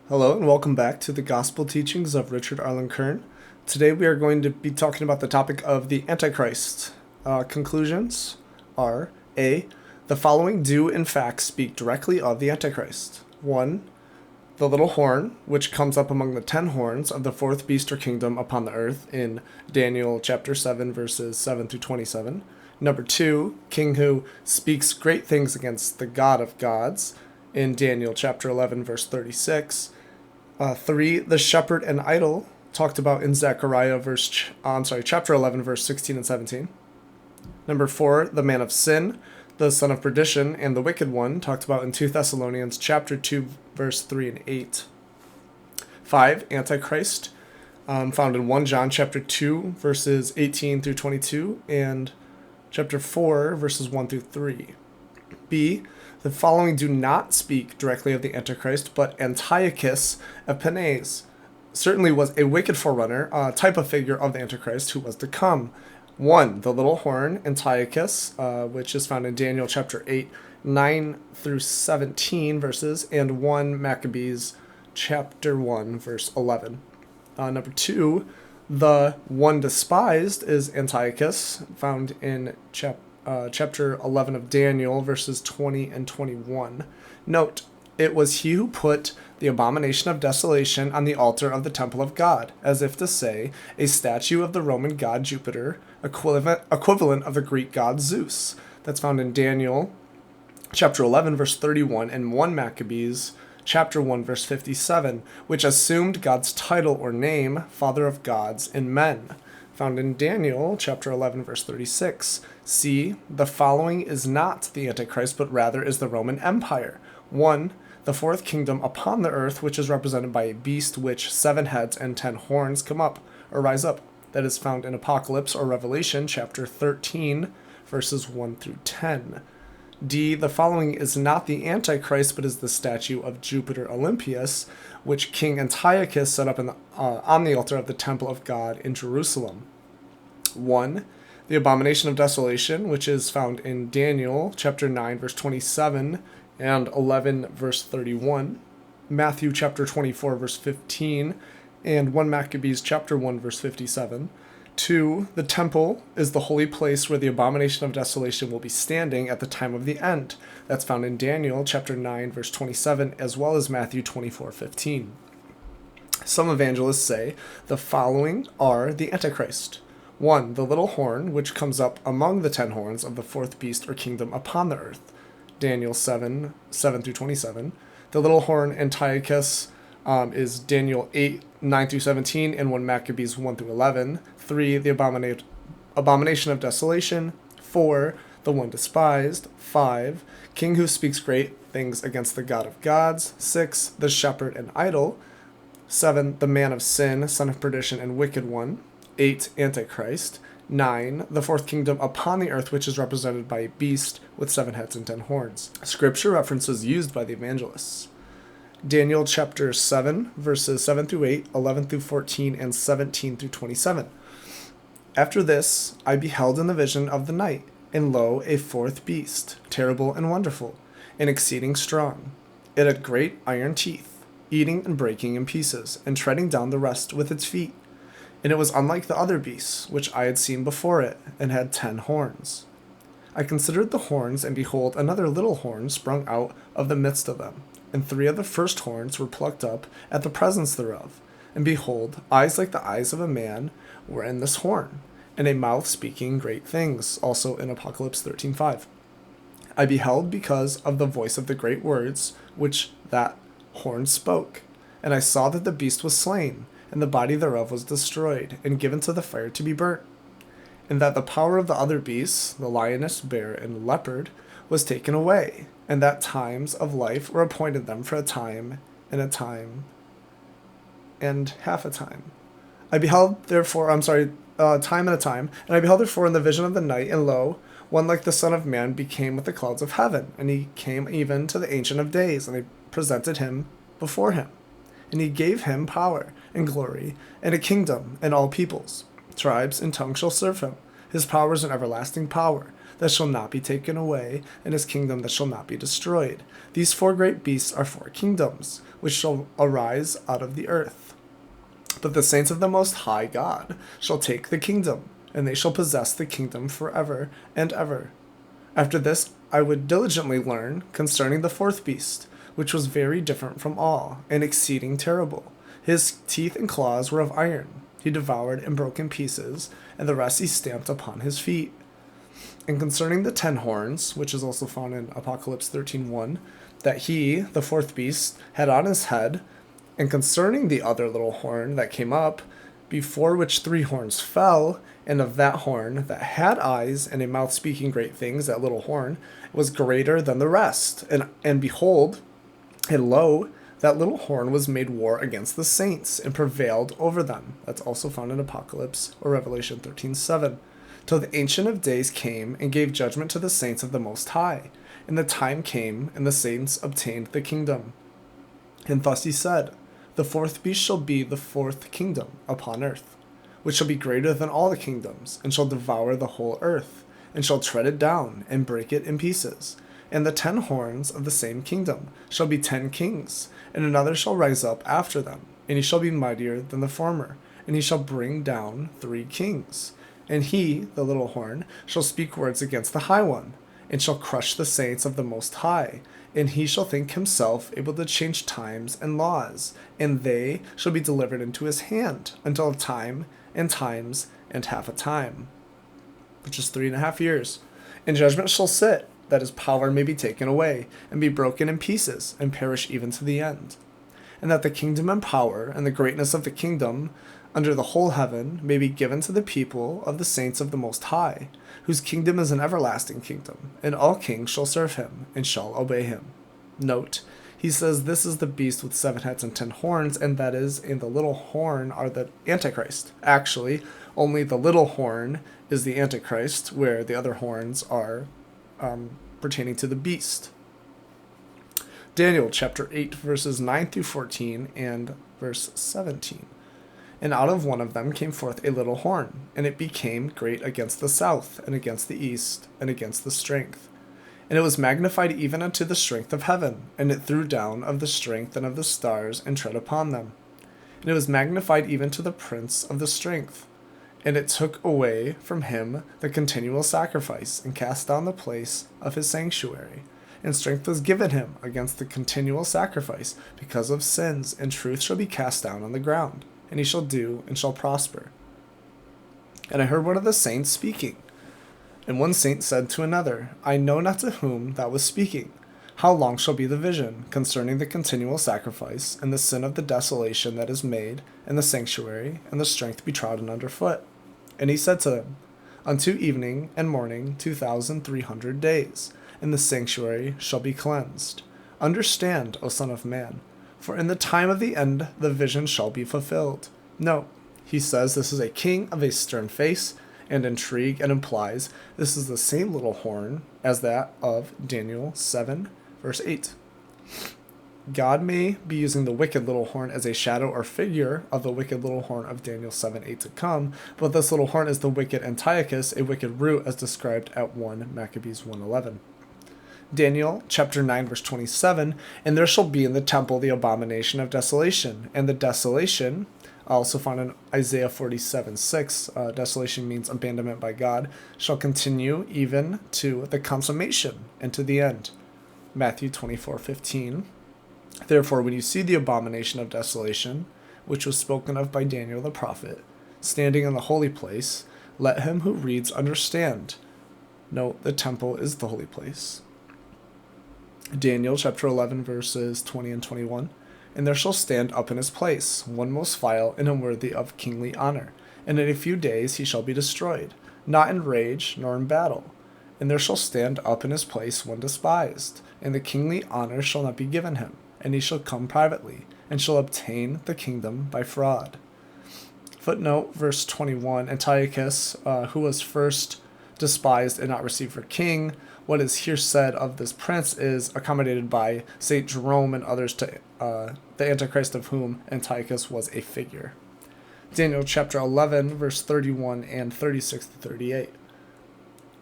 Hello and welcome back to the Gospel Teachings of Richard Arlen Kern. Today we are going to be talking about the topic of the Antichrist. Conclusions are A. The following do in fact speak directly of the Antichrist. 1. The little horn, which comes up among the 10 horns of the fourth beast or kingdom upon the earth in Daniel chapter 7 verses 7 through 27. Number 2. King who speaks great things against the God of gods in Daniel chapter 11 verse 36. 3. The shepherd and idol, talked about in Zacharias chapter 11, verse 16 and 17. Number 4. The man of sin, the son of perdition, and the wicked one, talked about in 2 Thessalonians chapter 2, verse 3 and 8. 5. Antichrist, found in 1 John chapter 2, verses 18 through 22, and chapter 4, verses 1 through 3. B. The following do not speak directly of the Antichrist, but Antiochus Epiphanes certainly was a wicked forerunner, type of figure of the Antichrist who was to come. 1. The little horn, Antiochus, which is found in Daniel chapter 8, 9 through 17 verses, and 1 Maccabees chapter 1, verse 11. Number 2, the one despised is Antiochus, found in chapter 11 of Daniel, verses 20 and 21. Note, it was he who put the abomination of desolation on the altar of the temple of God, as if to say, a statue of the Roman god Jupiter, equivalent of the Greek god Zeus. That's found in Daniel chapter 11, verse 31, and 1 Maccabees chapter 1, verse 57, which assumed God's title or name, Father of gods and men. Found in Daniel chapter 11, verse 36. C. The following is not the Antichrist, but rather is the Roman Empire. 1. The fourth kingdom upon the earth, which is represented by a beast which 7 heads and 10 horns come up, or rise up. That is found in Apocalypse or Revelation chapter 13, verses 1 through 10. D. The following is not the Antichrist, but is the statue of Jupiter Olympius, which King Antiochus set up on the altar of the temple of God in Jerusalem. 1. The abomination of desolation, which is found in Daniel chapter 9, verse 27, and 11, verse 31, Matthew chapter 24, verse 15, and 1 Maccabees chapter 1, verse 57. 2. The temple is the holy place where the abomination of desolation will be standing at the time of the end. That's found in Daniel chapter 9, verse 27, as well as Matthew 24, 15. Some evangelists say the following are the Antichrist. 1. The little horn, which comes up among the 10 horns of the fourth beast or kingdom upon the earth. Daniel 7, 7 through 27. The little horn, Antiochus, is Daniel 8, 9 through 17, and 1 Maccabees 1 through 11. 3. The abomination of desolation. 4. The one despised. 5. King who speaks great things against the God of gods. 6. The shepherd and idol. 7. The man of sin, son of perdition, and wicked one. 8. Antichrist. 9. The fourth kingdom upon the earth, which is represented by a beast with 7 heads and 10 horns. Scripture references used by the evangelists. Daniel chapter 7, verses 7 through 8, 11 through 14, and 17 through 27. After this, I beheld in the vision of the night, and lo, a fourth beast, terrible and wonderful, and exceeding strong. It had great iron teeth, eating and breaking in pieces, and treading down the rest with its feet. And it was unlike the other beasts, which I had seen before it, and had 10 horns. I considered the horns, and behold, another little horn sprung out of the midst of them. And 3 of the first horns were plucked up at the presence thereof. And behold, eyes like the eyes of a man were in this horn, and a mouth speaking great things, also in Apocalypse 13:5. I beheld because of the voice of the great words which that horn spoke. And I saw that the beast was slain, and the body thereof was destroyed, and given to the fire to be burnt. And that the power of the other beasts, the lioness, bear, and leopard, was taken away, and that times of life were appointed them for a time, and half a time. I beheld therefore, time and a time, and I beheld therefore in the vision of the night, and lo, one like the Son of Man became with the clouds of heaven, and he came even to the Ancient of Days, and they presented him before him. And he gave him power, and glory, and a kingdom, and all peoples, tribes, and tongues shall serve him. His power is an everlasting power that shall not be taken away, and his kingdom that shall not be destroyed. These four great beasts are four kingdoms, which shall arise out of the earth. But the saints of the Most High God shall take the kingdom, and they shall possess the kingdom forever and ever. After this I would diligently learn concerning the fourth beast, which was very different from all, and exceeding terrible. His teeth and claws were of iron. He devoured and broke in pieces, and the rest he stamped upon his feet. And concerning the 10 horns, which is also found in Apocalypse 13:1, that he, the fourth beast, had on his head, and concerning the other little horn that came up, before which 3 horns fell, and of that horn that had eyes and a mouth speaking great things, that little horn, was greater than the rest. And behold, and lo, that little horn was made war against the saints, and prevailed over them. That's also found in Apocalypse or Revelation 13:7. Till the Ancient of Days came and gave judgment to the saints of the Most High. And the time came, and the saints obtained the kingdom. And thus he said, the fourth beast shall be the fourth kingdom upon earth, which shall be greater than all the kingdoms, and shall devour the whole earth, and shall tread it down, and break it in pieces. And the 10 horns of the same kingdom shall be 10 kings, and another shall rise up after them, and he shall be mightier than the former, and he shall bring down 3 kings. And he, the little horn, shall speak words against the high one, and shall crush the saints of the Most High, and he shall think himself able to change times and laws, and they shall be delivered into his hand until time and times and half a time, which is 3.5 years. And judgment shall sit, that his power may be taken away, and be broken in pieces, and perish even to the end. And that the kingdom and power and the greatness of the kingdom under the whole heaven may be given to the people of the saints of the Most High, whose kingdom is an everlasting kingdom, and all kings shall serve him, and shall obey him. Note, he says this is the beast with 7 heads and 10 horns, and that is, in the little horn are the Antichrist. Actually, only the little horn is the Antichrist, where the other horns are pertaining to the beast. Daniel chapter 8, verses 9 through 14, and verse 17. And out of one of them came forth a little horn, and it became great against the south, and against the east, and against the strength. And it was magnified even unto the strength of heaven, and it threw down of the strength and of the stars, and tread upon them. And it was magnified even to the prince of the strength. And it took away from him the continual sacrifice, and cast down the place of his sanctuary. And strength was given him against the continual sacrifice, because of sins, and truth shall be cast down on the ground. And he shall do, and shall prosper. And I heard one of the saints speaking. And one saint said to another, I know not to whom thou wast speaking. How long shall be the vision concerning the continual sacrifice, and the sin of the desolation that is made, and the sanctuary, and the strength be trodden under foot? And he said to them, Unto evening and morning 2,300 days, and the sanctuary shall be cleansed. Understand, O Son of Man, for in the time of the end the vision shall be fulfilled. No, he says this is a king of a stern face and intrigue, and implies this is the same little horn as that of Daniel 7, verse 8. God may be using the wicked little horn as a shadow or figure of the wicked little horn of Daniel 7:8 to come, but this little horn is the wicked Antiochus, a wicked root as described at 1 Maccabees 1:11. Daniel chapter 9 verse 27, and there shall be in the temple the abomination of desolation, and the desolation, also found in Isaiah 47:6, desolation means abandonment by God, shall continue even to the consummation and to the end. Matthew 24:15. Therefore, when you see the abomination of desolation, which was spoken of by Daniel the prophet, standing in the holy place, let him who reads understand. Note, the temple is the holy place. Daniel chapter 11 verses 20 and 21. And there shall stand up in his place one most vile and unworthy of kingly honor, and in a few days he shall be destroyed, not in rage nor in battle. And there shall stand up in his place one despised, and the kingly honor shall not be given him, and he shall come privately, and shall obtain the kingdom by fraud. Footnote, verse 21, Antiochus, who was first despised and not received for king, what is here said of this prince is accommodated by St. Jerome and others to the Antichrist of whom Antiochus was a figure. Daniel chapter 11, verse 31 and 36 to 38.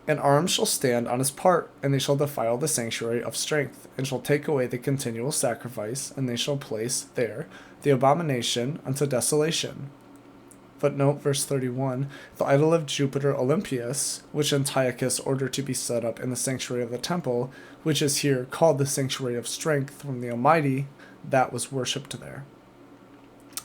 An arm shall stand on his part, and they shall defile the sanctuary of strength, and shall take away the continual sacrifice, and they shall place there the abomination unto desolation. Footnote verse 31. The idol of Jupiter Olympius, which Antiochus ordered to be set up in the sanctuary of the temple, which is here called the sanctuary of strength from the Almighty, that was worshipped there.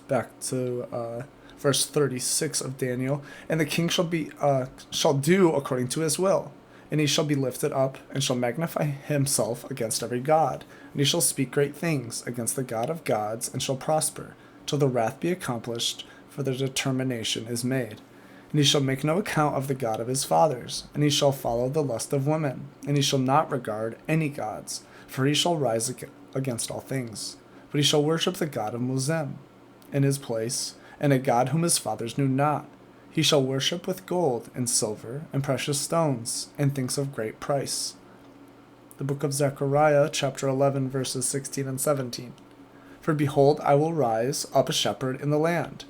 Back to verse 36 of Daniel. And the king shall do according to his will, and he shall be lifted up, and shall magnify himself against every god, and he shall speak great things against the God of gods, and shall prosper, till the wrath be accomplished, for the determination is made. And he shall make no account of the God of his fathers, and he shall follow the lust of women, and he shall not regard any gods, for he shall rise against all things. But he shall worship the God of Muzim in his place, and a God whom his fathers knew not. He shall worship with gold and silver and precious stones and things of great price. The book of Zacharias, chapter 11, verses 16 and 17. For behold, I will rise up a shepherd in the land,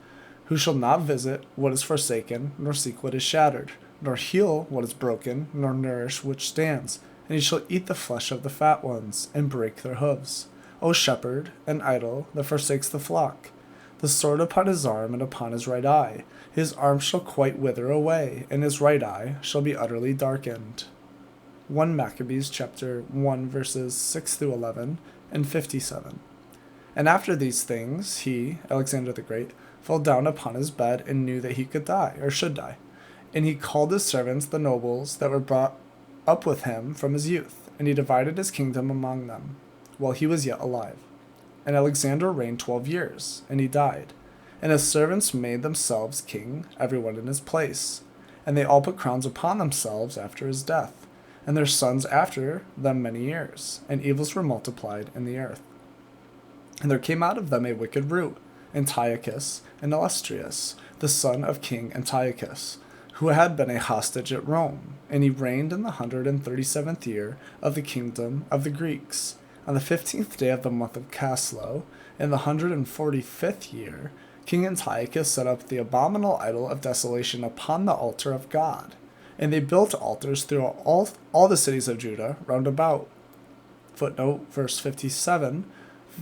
who shall not visit what is forsaken, nor seek what is shattered, nor heal what is broken, nor nourish which stands. And he shall eat the flesh of the fat ones, and break their hooves. O shepherd, an idol that forsakes the flock, the sword upon his arm and upon his right eye. His arm shall quite wither away, and his right eye shall be utterly darkened. 1 Maccabees chapter 1 verses 6 through 11 and 57. And after these things he, Alexander the Great, fell down upon his bed and knew that he could die, or should die. And he called his servants the nobles that were brought up with him from his youth, and he divided his kingdom among them, while he was yet alive. And Alexander reigned 12 years, and he died. And his servants made themselves king, everyone in his place. And they all put crowns upon themselves after his death, and their sons after them many years. And evils were multiplied in the earth. And there came out of them a wicked root, Antiochus and Illustrious, the son of King Antiochus, who had been a hostage at Rome. And he reigned in the 137th year of the kingdom of the Greeks. On the 15th day of the month of Caslow, in the 145th year, King Antiochus set up the abominable idol of desolation upon the altar of God. And they built altars through all the cities of Judah round about. Footnote, verse 57,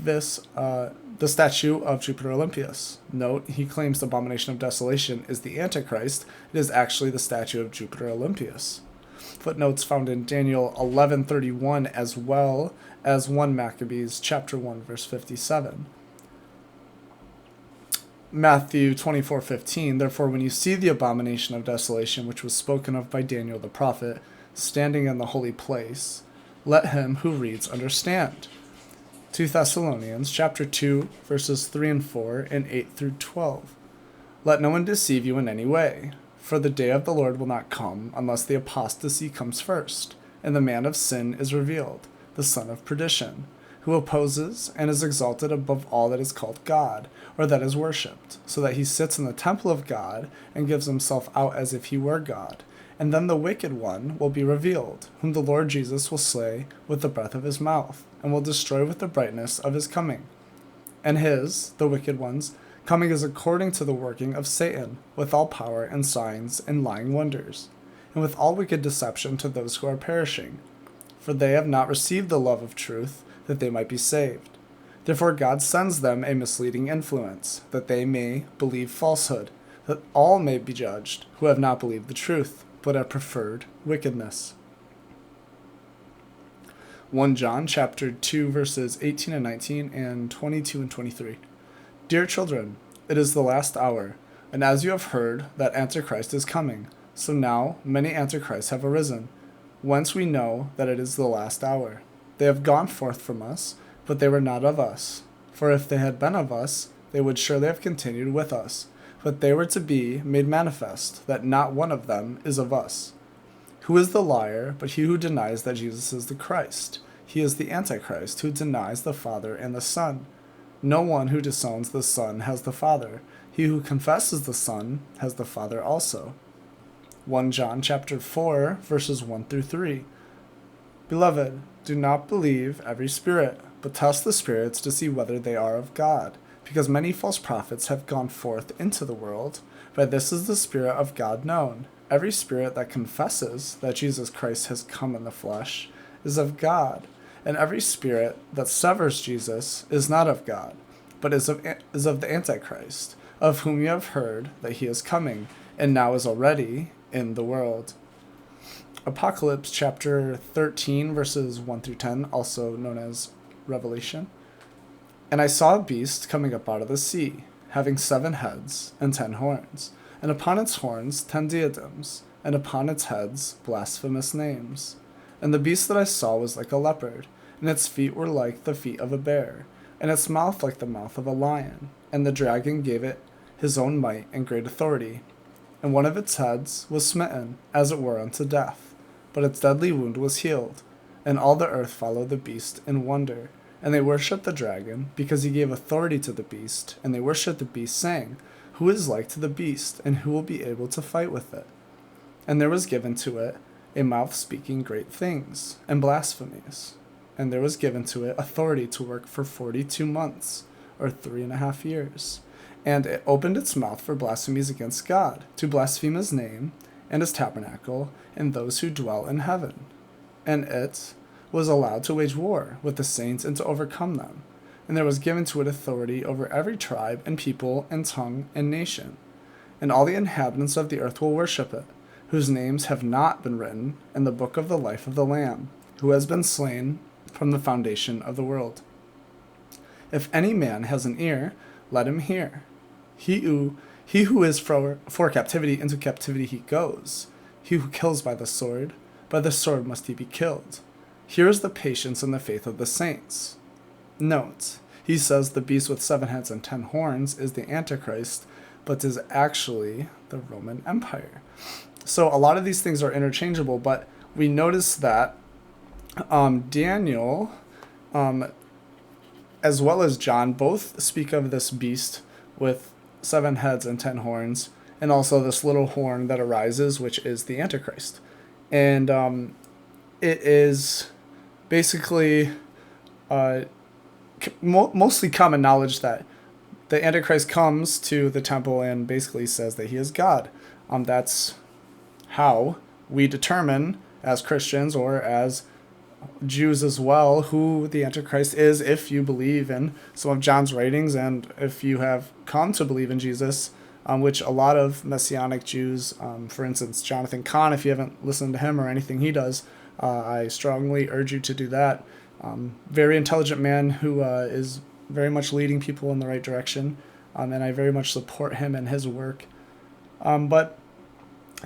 the statue of Jupiter Olympius. Note, he claims the abomination of desolation is the Antichrist. It is actually the statue of Jupiter Olympius. Footnotes found in Daniel 11:31 as well as 1 Maccabees chapter 1 verse 57. Matthew 24:15. Therefore, when you see the abomination of desolation which was spoken of by Daniel the prophet standing in the holy place, let him who reads understand. 2 Thessalonians chapter 2 verses 3 and 4 and 8 through 12. Let no one deceive you in any way. For the day of the Lord will not come unless the apostasy comes first, and the man of sin is revealed, the son of perdition, who opposes and is exalted above all that is called God, or that is worshipped, so that he sits in the temple of God and gives himself out as if he were God. And then the wicked one will be revealed, whom the Lord Jesus will slay with the breath of his mouth, and will destroy with the brightness of his coming. And his, the wicked one's, coming is according to the working of Satan, with all power and signs and lying wonders, and with all wicked deception to those who are perishing. For they have not received the love of truth, that they might be saved. Therefore God sends them a misleading influence, that they may believe falsehood, that all may be judged, who have not believed the truth, but have preferred wickedness. 1 John chapter 2 verses 18 and 19 and 22 and 23. Dear children, it is the last hour, and as you have heard that Antichrist is coming, so now many Antichrists have arisen, whence we know that it is the last hour. They have gone forth from us, but they were not of us. For if they had been of us, they would surely have continued with us. But they were to be made manifest, that not one of them is of us. Who is the liar, but he who denies that Jesus is the Christ? He is the Antichrist, who denies the Father and the Son. No one who disowns the Son has the Father. He who confesses the Son has the Father also. 1 John chapter 4, verses 1 through 3. Beloved, do not believe every spirit, but test the spirits to see whether they are of God, because many false prophets have gone forth into the world. But this is the Spirit of God known. Every spirit that confesses that Jesus Christ has come in the flesh is of God, and every spirit that severs Jesus is not of God, but is of the Antichrist, of whom you have heard that he is coming, and now is already in the world. Apocalypse chapter 13, verses 1 through 10, also known as Revelation. And I saw a beast coming up out of the sea, having 7 heads and 10 horns, and upon its horns 10 diadems, and upon its heads blasphemous names. And the beast that I saw was like a leopard, and its feet were like the feet of a bear, and its mouth like the mouth of a lion. And the dragon gave it his own might and great authority. And one of its heads was smitten, as it were, unto death, but its deadly wound was healed. And all the earth followed the beast in wonder. And they worshipped the dragon, because he gave authority to the beast. And they worshipped the beast, saying, Who is like to the beast, and who will be able to fight with it? And there was given to it a mouth speaking great things, and blasphemies. And there was given to it authority to work for 42 months, or 3.5 years. And it opened its mouth for blasphemies against God, to blaspheme his name, and his tabernacle, and those who dwell in heaven. And it was allowed to wage war with the saints and to overcome them. And there was given to it authority over every tribe and people and tongue and nation. And all the inhabitants of the earth will worship it, whose names have not been written in the book of the life of the Lamb, who has been slain from the foundation of the world. If any man has an ear, let him hear. He who is for captivity, into captivity he goes. He who kills by the sword must he be killed. Here is the patience and the faith of the saints. Note, he says the beast with 7 heads and 10 horns is the Antichrist, but is actually the Roman Empire. So a lot of these things are interchangeable, but we notice that Daniel, as well as John, both speak of this beast with 7 heads and 10 horns, and also this little horn that arises, which is the Antichrist. And it is basically mostly common knowledge that the Antichrist comes to the temple and basically says that he is God. That's how we determine as Christians or as Jews as well who the Antichrist is, if you believe in some of John's writings and if you have come to believe in Jesus, which a lot of Messianic Jews, for instance, Jonathan Cahn, if you haven't listened to him or anything he does, I strongly urge you to do that. Very intelligent man who is very much leading people in the right direction, and I very much support him and his work. But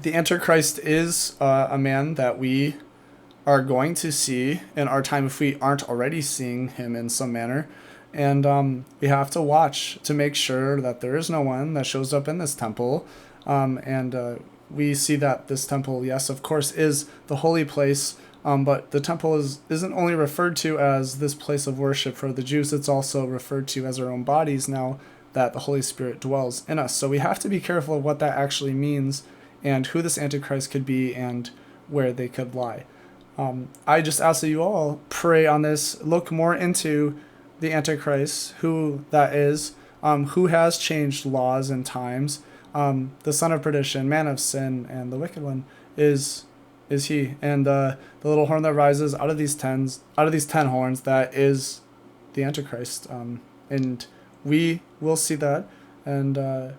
the Antichrist is a man that we are going to see in our time if we aren't already seeing him in some manner. And we have to watch to make sure that there is no one that shows up in this temple. We see that this temple, yes, of course, is the holy place, but the temple isn't only referred to as this place of worship for the Jews, it's also referred to as our own bodies now that the Holy Spirit dwells in us. So we have to be careful of what that actually means and who this Antichrist could be and where they could lie. I just ask that you all pray on this, look more into the Antichrist, who that is, who has changed laws and times. The son of perdition, man of sin, and the wicked one is he. And the little horn that rises out of these 10 horns, that is the Antichrist. And we will see that. And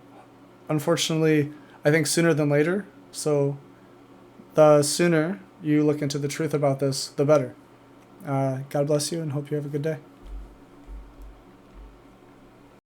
unfortunately, I think sooner than later. So the sooner you look into the truth about this, the better. God bless you and hope you have a good day.